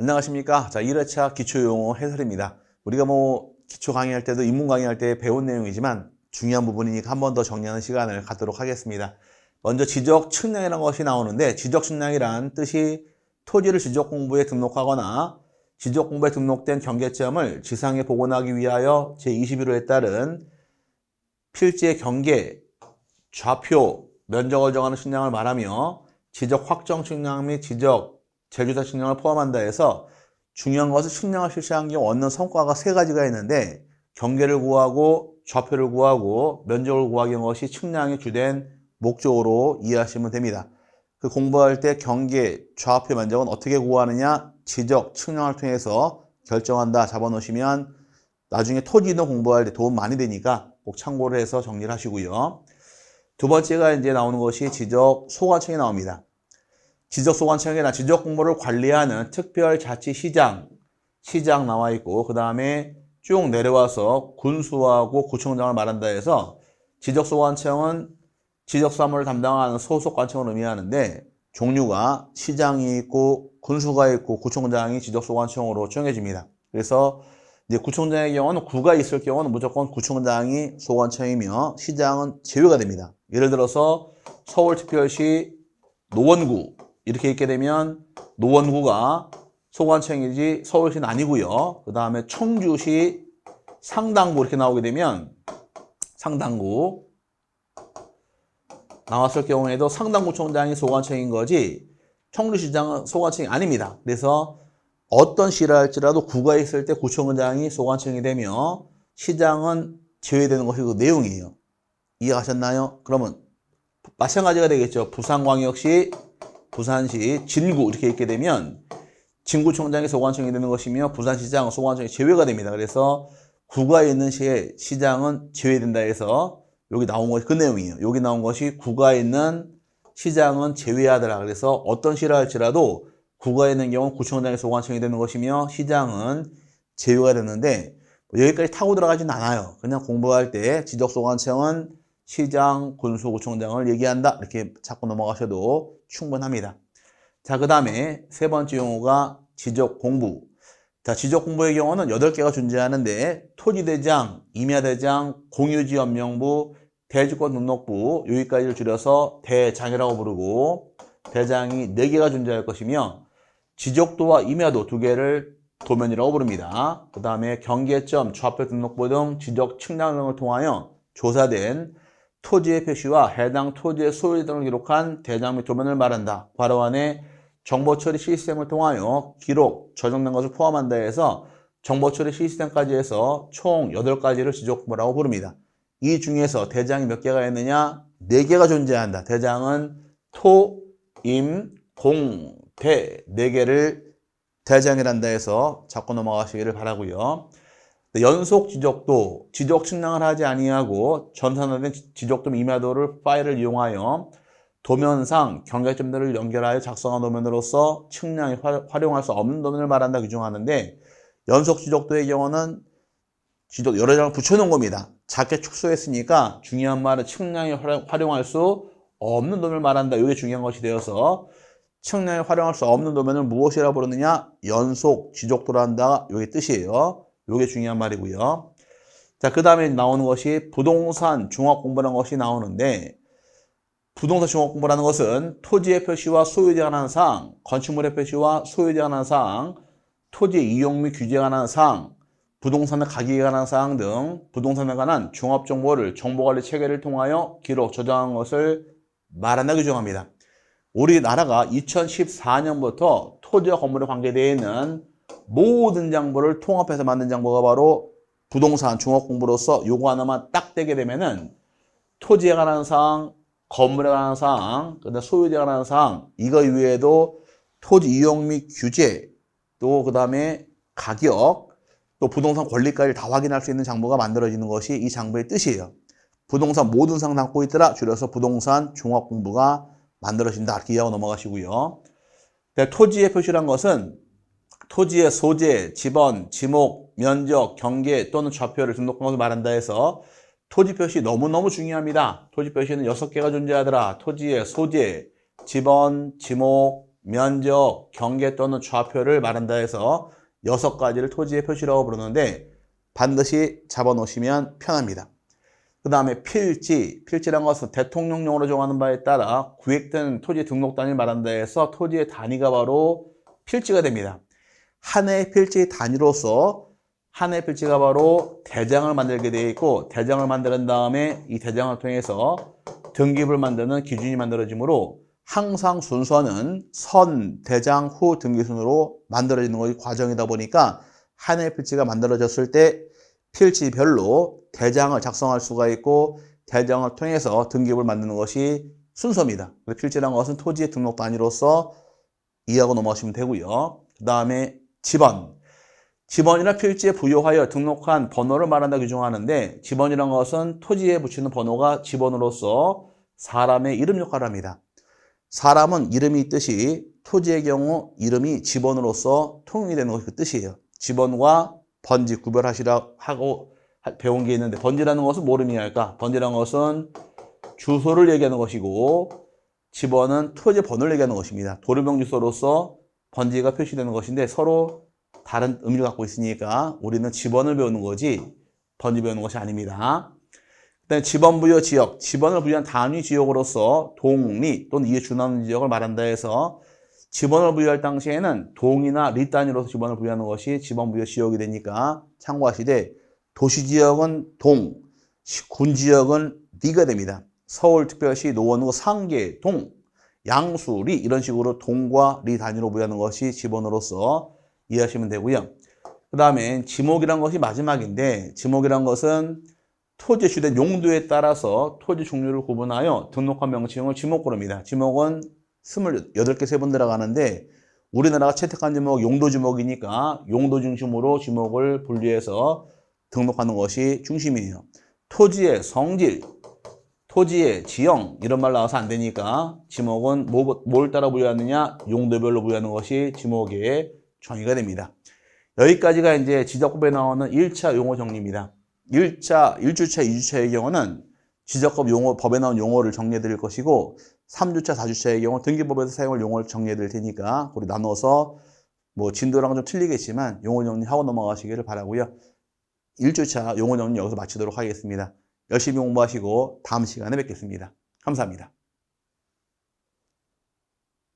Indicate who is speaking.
Speaker 1: 안녕하십니까. 자, 1회차 기초용어 해설입니다. 우리가 기초 강의할 때도 인문 강의할 때 배운 내용이지만 중요한 부분이니까 한 번 더 정리하는 시간을 갖도록 하겠습니다. 먼저 지적 측량이라는 것이 나오는데, 지적 측량이란 뜻이 토지를 지적 공부에 등록하거나 지적 공부에 등록된 경계점을 지상에 복원하기 위하여 제21호에 따른 필지의 경계, 좌표, 면적을 정하는 측량을 말하며, 지적 확정 측량 및 지적 제조사 측량을 포함한다 해서 중요한 것은 측량을 실시한 경우 얻는 성과가 세 가지가 있는데, 경계를 구하고 좌표를 구하고 면적을 구하기 위한 것이 측량의 주된 목적으로 이해하시면 됩니다. 그 공부할 때 경계, 좌표, 면적은 어떻게 구하느냐, 지적, 측량을 통해서 결정한다 잡아놓으시면 나중에 토지도 공부할 때 도움 많이 되니까 꼭 참고를 해서 정리를 하시고요. 두 번째가 이제 나오는 것이 지적 소관청이 나옵니다. 지적 소관청이나 지적 공부를 관리하는 특별자치시장, 시장 나와 있고, 그 다음에 쭉 내려와서 군수하고 구청장을 말한다 해서 지적 소관청은 지적 사무를 담당하는 소속 관청을 의미하는데, 종류가 시장이 있고 군수가 있고 구청장이 지적 소관청으로 정해집니다. 그래서 이제 구청장의 경우는 구가 있을 경우는 무조건 구청장이 소관청이며 시장은 제외가 됩니다. 예를 들어서 서울특별시 노원구 이렇게 있게 되면 노원구가 소관청이지 서울시는 아니고요. 그 다음에 청주시 상당구 이렇게 나오게 되면 상당구 나왔을 경우에도 상당구청장이 소관청인 거지 청주시장은 소관청이 아닙니다. 그래서 어떤 시라 할지라도 구가 있을 때 구청장이 소관청이 되며 시장은 제외되는 것이 그 내용이에요. 이해하셨나요? 그러면 마찬가지가 되겠죠. 부산광역시, 부산시, 진구 이렇게 있게 되면 진구청장이 소관청이 되는 것이며 부산시장은 소관청이 제외가 됩니다. 그래서 구가 있는 시에 시장은 제외된다 해서 여기 나온 것이 그 내용이에요. 여기 나온 것이 구가 있는 시장은 제외하더라. 그래서 어떤 시라 할지라도 구가 있는 경우 구청장이 소관청이 되는 것이며 시장은 제외가 되는데, 여기까지 타고 들어가진 않아요. 그냥 공부할 때 지적 소관청은 시장, 군수, 구청장을 얘기한다 이렇게 잡고 넘어가셔도 충분합니다. 자, 그 다음에 세 번째 용어가 지적 공부. 자, 지적 공부의 경우는 8개가 존재하는데, 토지대장, 임야대장, 공유지연명부, 대지권 등록부 여기까지를 줄여서 대장이라고 부르고, 대장이 4개가 존재할 것이며 지적도와 임야도 2개를 도면이라고 부릅니다. 그 다음에 경계점, 좌표 등록부 등 지적 측량 등을 통하여 조사된 토지의 표시와 해당 토지의 소유 등을 기록한 대장 및 도면을 말한다. 괄호 안에 정보처리 시스템을 통하여 기록, 저장된 것을 포함한다 해서 정보처리 시스템까지 해서 총 8가지를 지적공부라고 부릅니다. 이 중에서 대장이 몇 개가 있느냐? 4개가 존재한다. 대장은 토, 임, 공, 대 4개를 대장이란다 해서 잡고 넘어가시기를 바라고요. 연속 지적도, 지적 측량을 하지 아니하고 전산화된 지적도 임야도를 파일을 이용하여 도면상 경계점들을 연결하여 작성한 도면으로서 측량에 활용할 수 없는 도면을 말한다 규정하는데, 연속 지적도의 경우는 지적 여러 장을 붙여놓은 겁니다. 작게 축소했으니까 중요한 말은 측량에 활용할 수 없는 도면을 말한다. 이게 중요한 것이 되어서 측량에 활용할 수 없는 도면을 무엇이라 부르느냐? 연속 지적도란다. 이게 뜻이에요. 이게 중요한 말이고요. 자, 그 다음에 나오는 것이 부동산 종합공부라는 것이 나오는데, 부동산 종합공부라는 것은 토지의 표시와 소유에 관한 사항, 건축물의 표시와 소유에 관한 사항, 토지 이용 및 규제에 관한 사항, 부동산의 가격에 관한 사항 등 부동산에 관한 종합정보를 정보관리 체계를 통하여 기록, 저장한 것을 말한다 규정합니다. 우리나라가 2014년부터 토지와 건물에 관계되어 있는 모든 정보를 통합해서 만든 정보가 바로 부동산 종합공부로서 요거 하나만 딱 되게 되면은 토지에 관한 사항, 건물에 관한 사항, 그다음 소유에 관한 사항, 이거 이외에도 토지 이용 및 규제, 또 그다음에 가격, 또 부동산 권리까지 다 확인할 수 있는 장부가 만들어지는 것이 이 장부의 뜻이에요. 부동산 모든 사항 담고 있더라. 줄여서 부동산 종합공부가 만들어진다. 이렇게 이해하고 넘어가시고요. 토지의 표시란 것은 토지의 소재, 지번, 지목, 면적, 경계 또는 좌표를 등록한 것을 말한다 해서 토지 표시 너무너무 중요합니다. 토지 표시는 6개가 존재하더라. 토지의 소재, 지번, 지목, 면적, 경계 또는 좌표를 말한다 해서 6가지를 토지의 표시라고 부르는데 반드시 잡아놓으시면 편합니다. 그 다음에 필지란 것은 대통령령으로 정하는 바에 따라 구획된 토지 등록 단위를 말한다 해서 토지의 단위가 바로 필지가 됩니다. 한 해의 필지 단위로서 한 해의 필지가 바로 대장을 만들게 되어 있고 대장을 만든 다음에 이 대장을 통해서 등기부를 만드는 기준이 만들어지므로 항상 순서는 선, 대장, 후 등기 순으로 만들어지는 것이 과정이다 보니까 한 해의 필지가 만들어졌을 때 필지별로 대장을 작성할 수가 있고 대장을 통해서 등기부를 만드는 것이 순서입니다. 필지라는 것은 토지의 등록 단위로서 이해하고 넘어가시면 되고요. 그 다음에 지번이나 필지에 부여하여 등록한 번호를 말한다 규정하는데 지번이라는 것은 토지에 붙이는 번호가 지번으로서 사람의 이름 역할을 합니다. 사람은 이름이 있듯이 토지의 경우 이름이 지번으로서 통용이 되는 것이 그 뜻이에요. 지번과 번지 구별하시라 하고 배운 게 있는데 번지라는 것은 뭘 의미할까? 번지라는 것은 주소를 얘기하는 것이고 지번은 토지 번호를 얘기하는 것입니다. 도로명 주소로서 번지가 표시되는 것인데 서로 다른 의미를 갖고 있으니까 우리는 지번을 배우는 거지 번지 배우는 것이 아닙니다. 그다음에 지번 부여 지역, 지번을 부여한 단위 지역으로서 동리 또는 이에 준하는 지역을 말한다 해서 지번을 부여할 당시에는 동이나 리 단위로서 지번을 부여하는 것이 지번 부여 지역이 되니까 참고하시되 도시지역은 동, 군지역은 리가 됩니다. 서울특별시, 노원구, 상계, 동, 양수, 리 이런 식으로 동과 리 단위로 부여하는 것이 지번으로서 이해하시면 되고요. 그 다음에 지목이란 것이 마지막인데 지목이란 것은 토지에 주된 용도에 따라서 토지 종류를 구분하여 등록한 명칭을 지목으로 합니다. 지목은 28개 세분 들어가는데 우리나라가 채택한 지목 용도 지목이니까 용도 중심으로 지목을 분류해서 등록하는 것이 중심이에요. 토지의 성질, 토지의 지형 이런 말 나와서 안 되니까 지목은 뭘 따라 부여하느냐 용도별로 부여하는 것이 지목의 정의가 됩니다. 여기까지가 이제 지적법에 나오는 1차 용어 정리입니다. 1주차, 2주차의 경우는 지적법 용어, 법에 나온 용어를 정리해 드릴 것이고 3주차, 4주차의 경우 등기법에서 사용할 용어를 정리해 드릴 테니까 우리 나눠서 뭐 진도랑 좀 틀리겠지만 용어 정리하고 넘어가시기를 바라고요. 1주차 용어 정리 여기서 마치도록 하겠습니다. 열심히 공부하시고 다음 시간에 뵙겠습니다. 감사합니다.